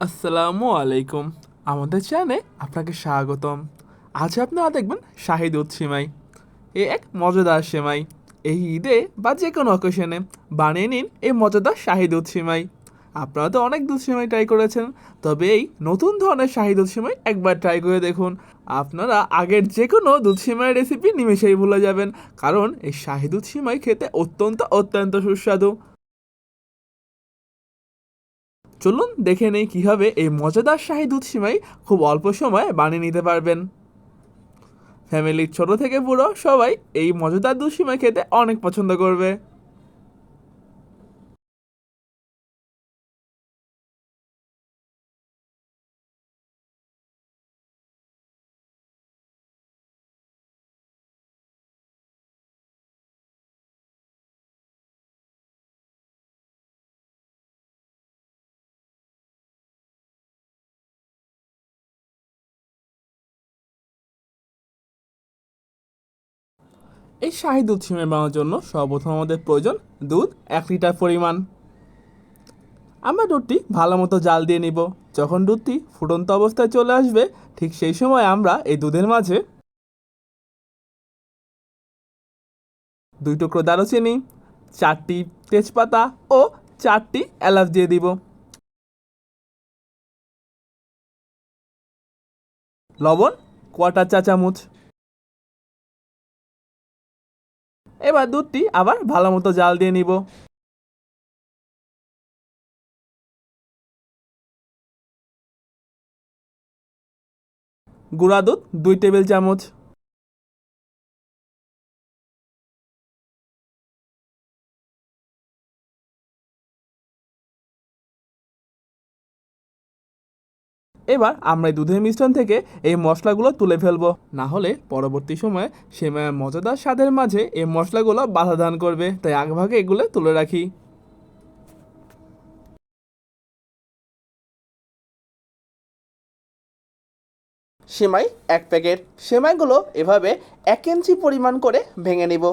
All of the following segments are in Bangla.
আসসালামু আলাইকুম। আমাদের চ্যানেলে আপনাকে স্বাগতম। আজ আপনারা দেখবেন শাহী দুধ সিমাই। এক মজাদার সেমাই। এই ঈদে বা যে কোনো অকেশনে বানিয়ে নিন এই মজাদার শাহী দুধ সিমাই। আপনারা তো অনেক দুধ সিমাই ট্রাই করেছেন, তবে এই নতুন ধরনের শাহী দুধ সিমাই একবার ট্রাই করে দেখুন। আপনারা আগের যে কোনো দুধ সিমাইয়ের রেসিপি নিমেষেই ভুলে যাবেন, কারণ এই শাহী দুধ সিমাই খেতে অত্যন্ত অত্যন্ত সুস্বাদু। চলুন দেখে নেই কীভাবে এই মজাদার শাহী দুধ সিমাই খুব অল্প সময়ে বানিয়ে নিতে পারবেন। ফ্যামিলির ছোট থেকে বুড়ো সবাই এই মজাদার দুধ সিমাই খেতে অনেক পছন্দ করবে। এই শাহী দুধ সিমাই বানানোর জন্য সর্বপ্রথম আমাদের প্রয়োজন দুধ 1 লিটার পরিমাণ। আমরা দুধটি ভালো মতো জাল দিয়ে নিব। যখন দুধটি ফুটন্ত অবস্থায় চলে আসবে, ঠিক সেই সময় আমরা এই দুধের মাঝে 2 টুকরো দারুচিনি, 4টি তেজপাতা ও 4টি এলাচ দিয়ে দিব। লবণ 1/4 চা চামচ। এবার দুধটি আবার ভালো মতো জাল দিয়ে নিব। গুঁড়া দুধ 2 টেবিল চামচ। এবার আমরা এই দুধের মিশ্রণ থেকে এই মশলাগুলো তুলে ফেলবো, না হলে পরবর্তী সময়ে সেমাইয়ের মজাদার স্বাদের মাঝে এই মশলাগুলো বাধা দান করবে, তাই আগভাগে এগুলো তুলে রাখি। সেমাই 1 প্যাকেট। সেমাইগুলো এভাবে 1 ইঞ্চি পরিমাণ করে ভেঙে নিব।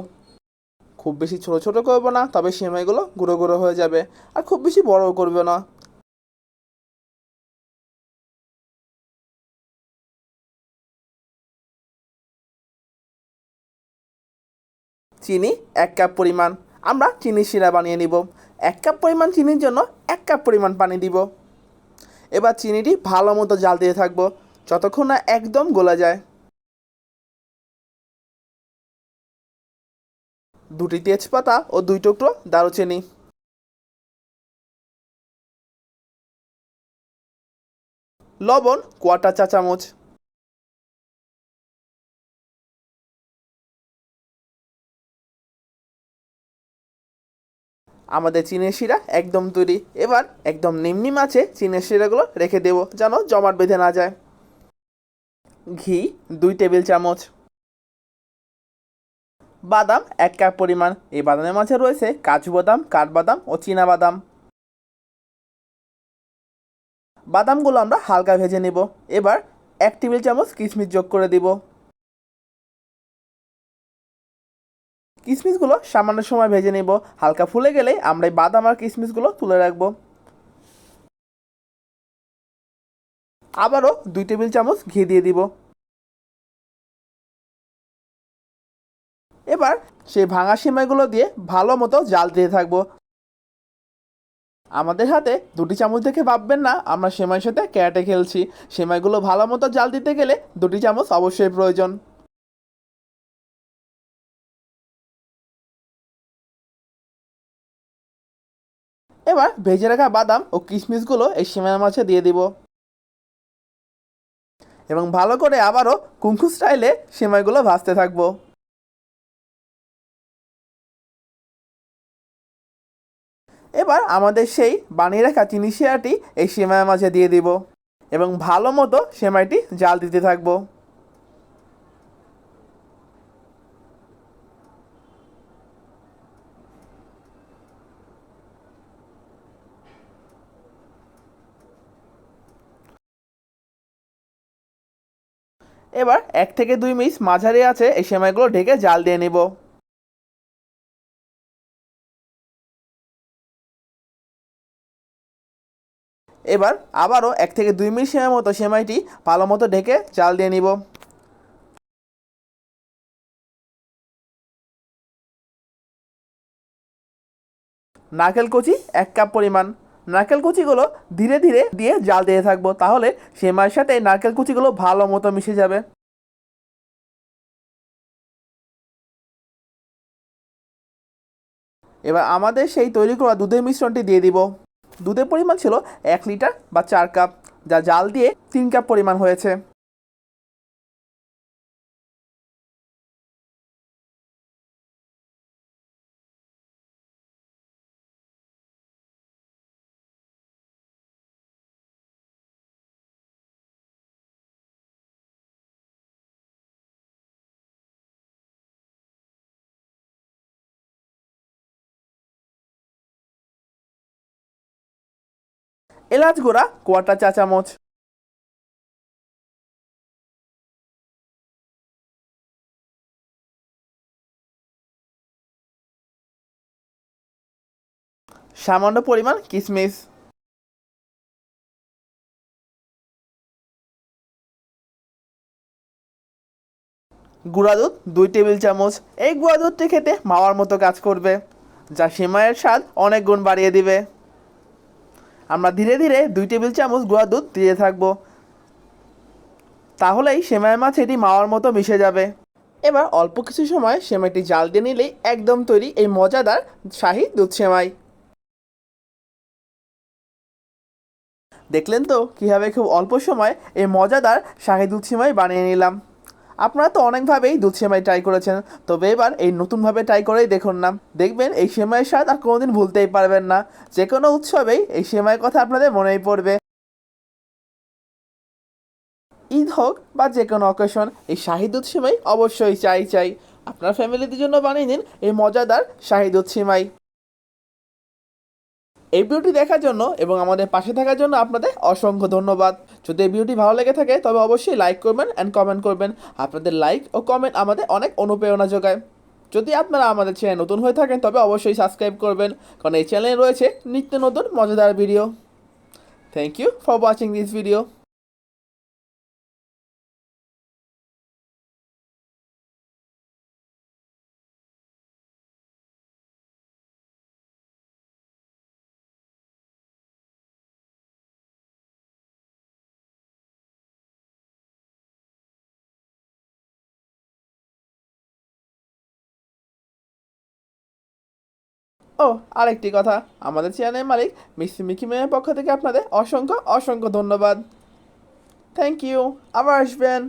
খুব বেশি ছোট ছোট করবো না, তবে সেমাইগুলো গুঁড়ো গুঁড়ো হয়ে যাবে। আর খুব বেশি বড়ও করবে না। চিনি 1 কাপ পরিমাণ। আমরা চিনি শিরা বানিয়ে নিব। 1 কাপ পরিমাণ চিনির জন্য 1 কাপ পরিমাণ পানি দিব। এবার চিনিটি ভালো মতো জাল দিয়ে থাকবো যতক্ষণ না একদম গলে যায়। 2টি তেজপাতা ও 2 টুকরো দারুচিনি। লবণ 1/4 চা চামচ। আমাদের চিনির শিরা একদম তৈরি। এবার একদম নিম্নি মাছে চিনির শিরাগুলো রেখে দেবো যেন জমাট বেঁধে না যায়। ঘি 2 টেবিল চামচ। বাদাম 1 কাপ পরিমাণ। এই বাদামের মাঝে রয়েছে কাজু বাদাম, কাঠবাদাম ও চীনা বাদাম। বাদামগুলো আমরা হালকা ভেজে নেব। এবার 1 টেবিল চামচ কিশমিশ যোগ করে দিব। কিশমিশগুলো সামান্য সময় ভেজে নেব। হালকা ফুলে গেলেই আমরা এই বাদাম আর কিশমিশগুলো তুলে রাখবো। আবারও 2 টেবিল চামচ ঘি দিয়ে দিব। এবার সেই ভাঙা সেমাইগুলো দিয়ে ভালো মতো জাল দিয়ে থাকবো। আমাদের হাতে 2টি চামচ দেখে ভাববেন না আমরা সেমাইয়ের সাথে ক্যারাটে খেলছি। সেমাইগুলো ভালো মতো জাল দিতে গেলে 2টি চামচ অবশ্যই প্রয়োজন। এবার ভেজে রাখা বাদাম ও কিশমিশগুলো এই সেমাইয়ের মাঝে দিয়ে দিব এবং ভালো করে আবারও কুংফু স্টাইলে সেমাইগুলো ভাজতে থাকবো। এবার আমাদের সেই বানিয়ে রাখা চিনি শিরাটি এই সেমাইয়ের মাঝে দিয়ে দিব এবং ভালো মতো সেমাইটি জাল দিতে থাকবো। এবার 1 থেকে 2 মিনিট মাঝারি আছে এই সেমাইগুলো ঢেকে জাল দিয়ে নিব। এবার আবারও 1 থেকে 2 মিনিট সময় মতো সেমাইটি ভালো মতো ঢেকে জাল দিয়ে নিব। নারকেল কুচি 1 কাপ পরিমাণ। নারকেল কুচিগুলো ধীরে ধীরে দিয়ে জাল দিয়ে থাকবো, তাহলে সেমাইয়ের সাথে নারকেল কুচিগুলো ভালো মতো মিশে যাবে। এবার আমাদের সেই তৈরি করা দুধের মিশ্রণটি দিয়ে দিব। দুধের পরিমাণ ছিল 1 লিটার বা 4 কাপ, যা জাল দিয়ে 3 কাপ পরিমাণ হয়েছে। এলাচ গুঁড়া 1/4 চা চামচ। সামান্য পরিমাণ কিশমিশ। গুঁড়া দুধ 2 টেবিল চামচ। এই গুঁড়া দুধটি খেতে মাওয়ার মতো কাজ করবে, যা সেমাইয়ের স্বাদ অনেক গুণ বাড়িয়ে দিবে। আমরা ধীরে ধীরে 2 টেবিল চামচ গুঁড়া দুধ দিয়ে থাকবো, তাহলেই সেমাইয়ের মাঝে এটি মাওয়ার মতো মিশে যাবে। এবার অল্প কিছু সময় সেমাইটি জাল দিয়ে নিলেই একদম তৈরি এই মজাদার শাহী দুধ সেমাই। দেখলেন তো কীভাবে খুব অল্প সময় এই মজাদার শাহী দুধ সেমাই বানিয়ে নিলাম। আপনারা তো অনেকভাবেই দুধ সেমাই ট্রাই করেছেন, তবে এবার এই নতুনভাবে ট্রাই করেই দেখুন না, দেখবেন এই সেমাইয়ের স্বাদ আর কোনোদিন ভুলতেই পারবেন না। যে কোনো উৎসবেই এই সেমাইয়ের কথা আপনাদের মনেই পড়বে। ঈদ হোক বা যে কোনো অকেশন, এই শাহী দুধ সেমাই অবশ্যই চাই। আপনার ফ্যামিলিদের জন্য বানিয়ে নিন এই মজাদার শাহী দুধ সেমাই। এই ভিডিওটি দেখার জন্য এবং আমাদের পাশে থাকার জন্য আপনাদের অসংখ্য ধন্যবাদ। যদি এই ভিডিওটি ভালো লেগে থাকে তবে অবশ্যই লাইক করবেন অ্যান্ড কমেন্ট করবেন। আপনাদের লাইক ও কমেন্ট আমাদের অনেক অনুপ্রেরণা যোগায়। যদি আপনারা আমাদের চ্যানেল নতুন হয়ে থাকেন তবে অবশ্যই সাবস্ক্রাইব করবেন, কারণ এই চ্যানেলে রয়েছে নিত্য নতুন মজাদার video. Thank you for watching this video. ও আরেকটি কথা, আমাদের চ্যানেলের মালিক মিস মিকি ম্যামের পক্ষ থেকে আপনাদের অসংখ্য অসংখ্য ধন্যবাদ। Thank you. আবার আসবেন।